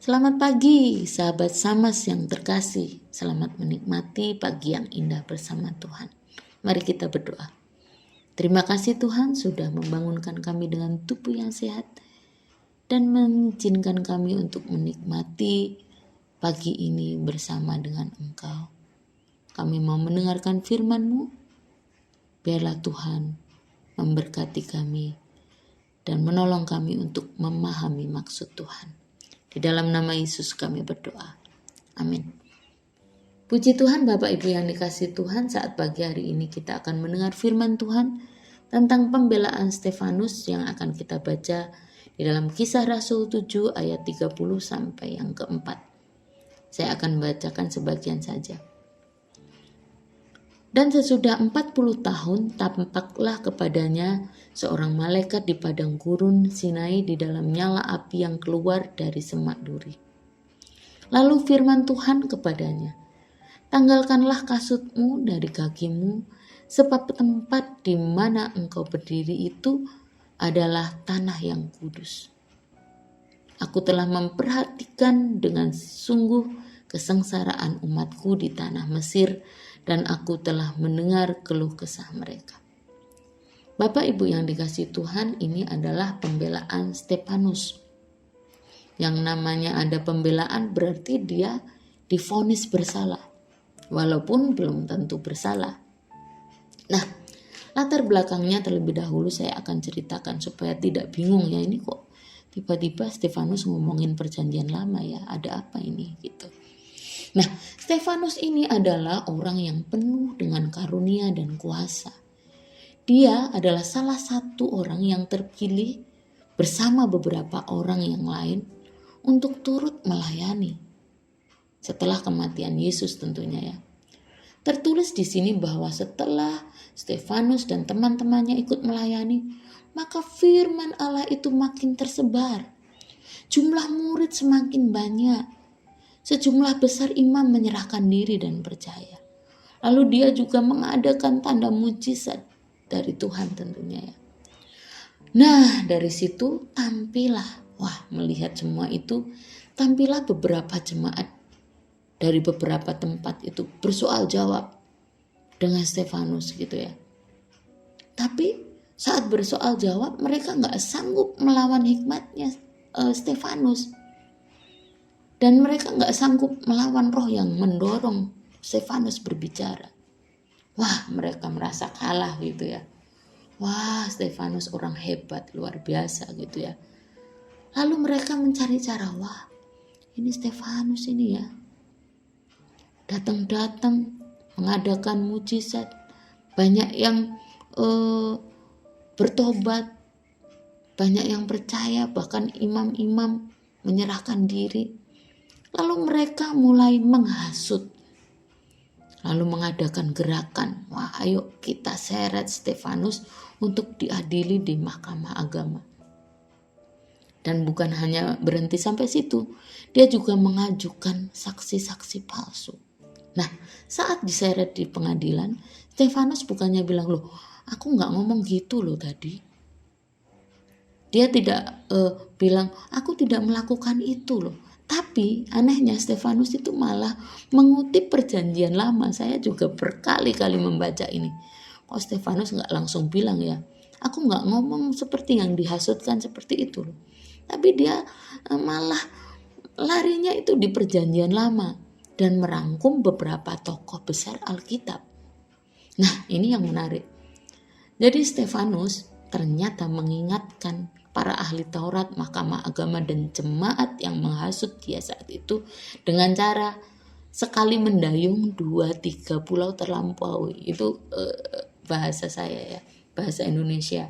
Selamat pagi, sahabat Samas yang terkasih. Selamat menikmati pagi yang indah bersama Tuhan. Mari kita berdoa. Terima kasih Tuhan sudah membangunkan kami dengan tubuh yang sehat dan mengizinkan kami untuk menikmati pagi ini bersama dengan Engkau. Kami mau mendengarkan firman-Mu. Biarlah Tuhan memberkati kami dan menolong kami untuk memahami maksud Tuhan. Di dalam nama Yesus kami berdoa. Amin. Puji Tuhan Bapak Ibu yang dikasihi Tuhan, saat pagi hari ini kita akan mendengar firman Tuhan tentang pembelaan Stefanus yang akan kita baca di dalam Kisah Rasul 7 ayat 30 sampai yang keempat. Saya akan bacakan sebagian saja. Dan sesudah 40 tahun tampaklah kepadanya seorang malaikat di padang gurun Sinai di dalam nyala api yang keluar dari semak duri. Lalu firman Tuhan kepadanya, "Tanggalkanlah kasutmu dari kakimu, sebab tempat di mana engkau berdiri itu adalah tanah yang kudus. Aku telah memperhatikan dengan sungguh kesengsaraan umatku di tanah Mesir, dan aku telah mendengar keluh kesah mereka." Bapak Ibu yang dikasihi Tuhan, ini adalah pembelaan Stefanus. Yang namanya ada pembelaan berarti dia divonis bersalah, walaupun belum tentu bersalah. Nah, latar belakangnya terlebih dahulu saya akan ceritakan supaya tidak bingung ya, ini kok tiba-tiba Stefanus ngomongin perjanjian lama ya, ada apa ini gitu. Nah, Stefanus ini adalah orang yang penuh dengan karunia dan kuasa. Dia adalah salah satu orang yang terpilih bersama beberapa orang yang lain untuk turut melayani setelah kematian Yesus tentunya ya. Tertulis di sini bahwa setelah Stefanus dan teman-temannya ikut melayani, maka firman Allah itu makin tersebar. Jumlah murid semakin banyak. Sejumlah besar imam menyerahkan diri dan percaya. Lalu dia juga mengadakan tanda mujizat dari Tuhan tentunya ya. Nah, dari situ melihat semua itu, tampillah beberapa jemaat dari beberapa tempat itu bersoal jawab dengan Stefanus gitu ya. Tapi saat bersoal jawab mereka gak sanggup melawan hikmatnya Stefanus. Dan mereka gak sanggup melawan roh yang mendorong Stefanus berbicara. Wah, mereka merasa kalah gitu ya. Wah, Stefanus orang hebat, luar biasa gitu ya. Lalu mereka mencari cara, wah ini Stefanus ini ya. Datang-datang mengadakan mujizat. Banyak yang bertobat. Banyak yang percaya, bahkan imam-imam menyerahkan diri. Lalu mereka mulai menghasut, lalu mengadakan gerakan, wah ayo kita seret Stefanus untuk diadili di mahkamah agama. Dan bukan hanya berhenti sampai situ, dia juga mengajukan saksi-saksi palsu. Nah, saat diseret di pengadilan, Stefanus bukannya bilang, loh aku gak ngomong gitu loh tadi. Dia tidak bilang, aku tidak melakukan itu loh. Tapi anehnya Stefanus itu malah mengutip perjanjian lama. Saya juga berkali-kali membaca ini. Kok Stefanus gak langsung bilang ya, aku gak ngomong seperti yang dihasutkan seperti itu loh. Tapi dia malah larinya itu di perjanjian lama dan merangkum beberapa tokoh besar Alkitab. Nah, ini yang menarik. Jadi Stefanus ternyata mengingatkan para ahli Taurat, mahkamah agama, dan jemaat yang menghasut dia saat itu dengan cara sekali mendayung 2-3 pulau terlampaui. Itu bahasa saya ya, bahasa Indonesia,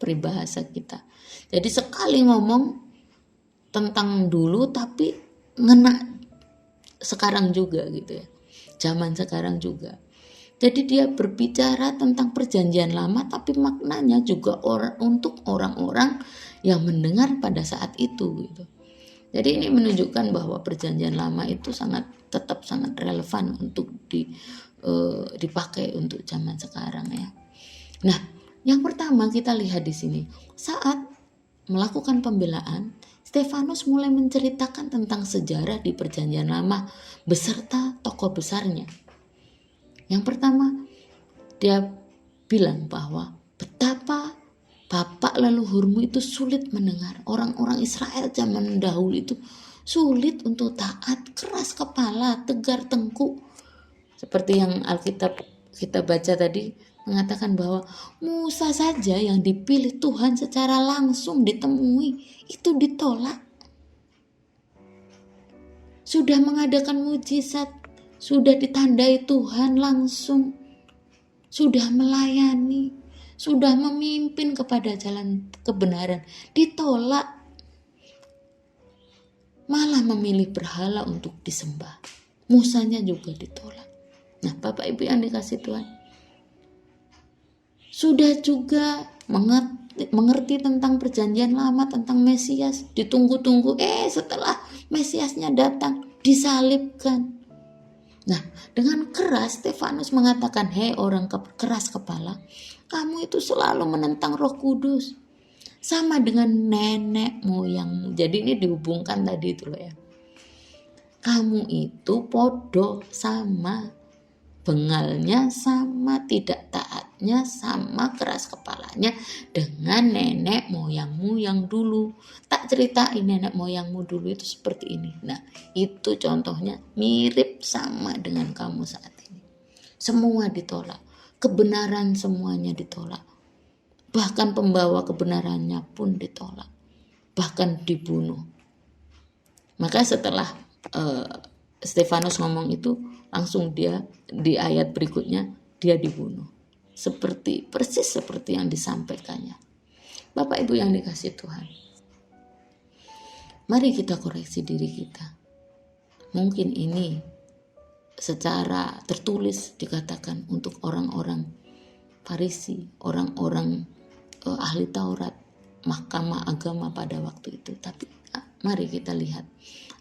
peribahasa kita. Jadi sekali ngomong tentang dulu tapi ngena sekarang juga gitu ya, zaman sekarang juga. Jadi dia berbicara tentang perjanjian lama tapi maknanya juga untuk orang-orang yang mendengar pada saat itu gitu. Jadi ini menunjukkan bahwa perjanjian lama itu tetap sangat relevan untuk dipakai untuk zaman sekarang ya. Nah, yang pertama kita lihat di sini, saat melakukan pembelaan, Stefanus mulai menceritakan tentang sejarah di Perjanjian Lama beserta tokoh besarnya. Yang pertama, dia bilang bahwa betapa bapak leluhurmu itu sulit mendengar. Orang-orang Israel zaman dahulu itu sulit untuk taat, keras kepala, tegar tengkuk. Seperti yang Alkitab kita baca tadi mengatakan bahwa Musa saja yang dipilih Tuhan secara langsung ditemui itu ditolak. Sudah mengadakan mujizat, sudah ditandai Tuhan langsung, sudah melayani, sudah memimpin kepada jalan kebenaran, ditolak. Malah memilih berhala untuk disembah. Musanya juga ditolak. Nah, Bapak Ibu yang dikasih Tuhan, sudah juga mengerti tentang Perjanjian Lama, tentang Mesias, ditunggu-tunggu, setelah Mesiasnya datang, disalibkan. Nah, dengan keras Stefanus mengatakan, hei orang keras kepala, kamu itu selalu menentang Roh Kudus, sama dengan nenek moyangmu. Jadi ini dihubungkan tadi itu loh ya. Kamu itu podo sama, bengalnya sama, tidak taatnya sama, keras kepalanya dengan nenek moyangmu yang dulu. Tak ceritain nenek moyangmu dulu itu seperti ini. Nah, itu contohnya mirip sama dengan kamu saat ini. Semua ditolak, kebenaran semuanya ditolak. Bahkan pembawa kebenarannya pun ditolak, bahkan dibunuh. Maka setelah Stefanus ngomong itu, langsung dia di ayat berikutnya dia dibunuh. Persis seperti yang disampaikannya. Bapak Ibu yang dikasih Tuhan, mari kita koreksi diri kita. Mungkin ini secara tertulis dikatakan untuk orang-orang Farisi, orang-orang ahli Taurat, mahkamah agama pada waktu itu. Tapi mari kita lihat,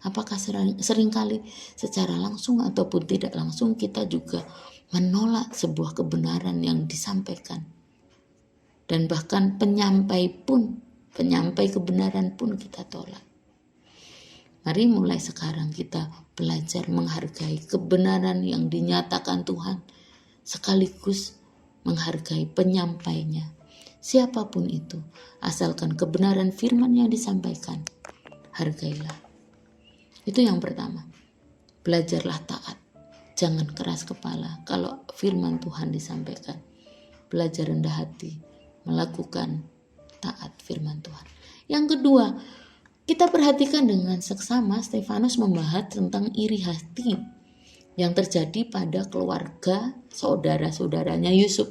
apakah seringkali secara langsung ataupun tidak langsung kita juga menolak sebuah kebenaran yang disampaikan. Dan bahkan penyampai kebenaran pun kita tolak. Mari mulai sekarang kita belajar menghargai kebenaran yang dinyatakan Tuhan, sekaligus menghargai penyampainya. Siapapun itu, asalkan kebenaran firman yang disampaikan, hargailah. Itu yang pertama. Belajarlah taat. Jangan keras kepala kalau firman Tuhan disampaikan. Belajar rendah hati, melakukan taat firman Tuhan. Yang kedua, kita perhatikan dengan seksama Stefanus membahas tentang iri hati yang terjadi pada keluarga saudara-saudaranya Yusuf.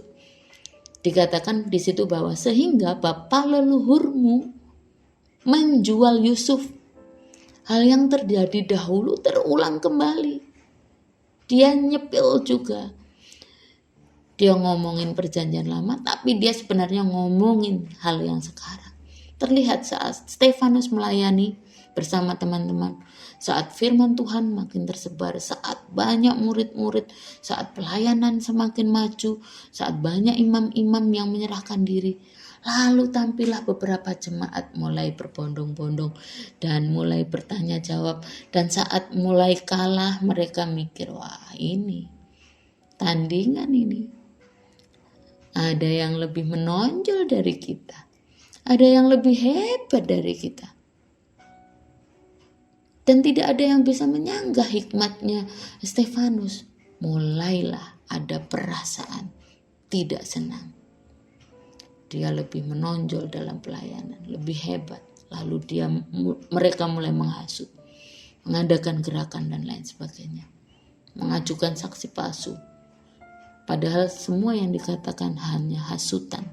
Dikatakan di situ bahwa sehingga bapa leluhurmu menjual Yusuf. Hal yang terjadi dahulu terulang kembali. Dia nyepil juga. Dia ngomongin Perjanjian Lama, tapi dia sebenarnya ngomongin hal yang sekarang. Terlihat saat Stefanus melayani bersama teman-teman, saat firman Tuhan makin tersebar, saat banyak murid-murid, saat pelayanan semakin maju, saat banyak imam-imam yang menyerahkan diri. Lalu tampillah beberapa jemaat mulai berbondong-bondong dan mulai bertanya jawab. Dan saat mulai kalah, mereka mikir, wah ini tandingan ini. Ada yang lebih menonjol dari kita. Ada yang lebih hebat dari kita. Dan tidak ada yang bisa menyanggah hikmatnya Stefanus. Mulailah ada perasaan tidak senang. Dia lebih menonjol dalam pelayanan, lebih hebat. Lalu mereka mulai menghasut, mengadakan gerakan dan lain sebagainya. Mengajukan saksi palsu. Padahal semua yang dikatakan hanya hasutan.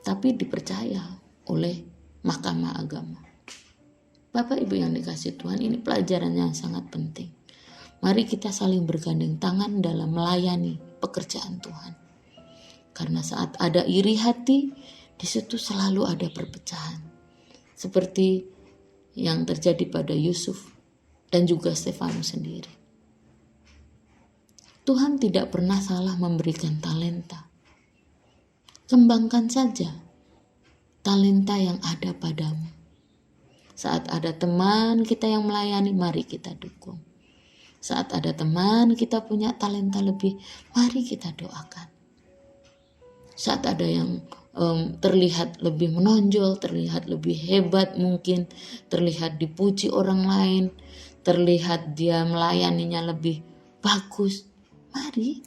Tapi dipercaya oleh mahkamah agama. Bapak Ibu yang dikasih Tuhan, ini pelajaran yang sangat penting. Mari kita saling bergandeng tangan dalam melayani pekerjaan Tuhan. Karena saat ada iri hati, di situ selalu ada perpecahan. Seperti yang terjadi pada Yusuf dan juga Stefanus sendiri. Tuhan tidak pernah salah memberikan talenta. Kembangkan saja talenta yang ada padamu. Saat ada teman kita yang melayani, mari kita dukung. Saat ada teman kita punya talenta lebih, mari kita doakan. Saat ada yang terlihat lebih menonjol, terlihat lebih hebat mungkin, terlihat dipuji orang lain, terlihat dia melayaninya lebih bagus, mari,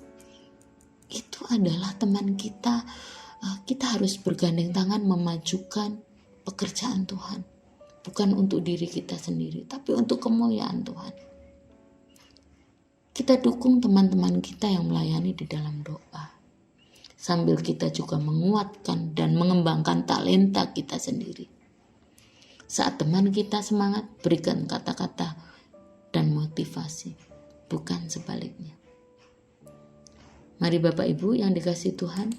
itu adalah teman kita. Kita harus bergandeng tangan memajukan pekerjaan Tuhan. Bukan untuk diri kita sendiri, tapi untuk kemuliaan Tuhan. Kita dukung teman-teman kita yang melayani di dalam doa. Sambil kita juga menguatkan dan mengembangkan talenta kita sendiri. Saat teman kita semangat, berikan kata-kata dan motivasi, bukan sebaliknya. Mari Bapak Ibu yang dikasihi Tuhan,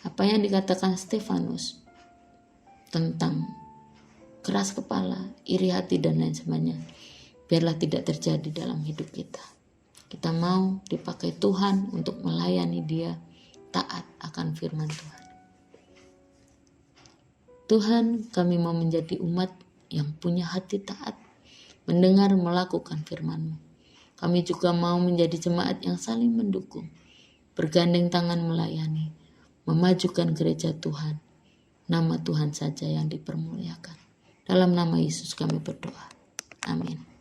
apa yang dikatakan Stefanus tentang keras kepala, iri hati dan lain sebagainya, biarlah tidak terjadi dalam hidup kita. Kita mau dipakai Tuhan untuk melayani Dia, taat akan firman Tuhan. Tuhan, kami mau menjadi umat yang punya hati taat, mendengar melakukan firman-Mu. Kami juga mau menjadi jemaat yang saling mendukung, bergandeng tangan melayani, memajukan gereja Tuhan. Nama Tuhan saja yang dipermuliakan. Dalam nama Yesus kami berdoa. Amin.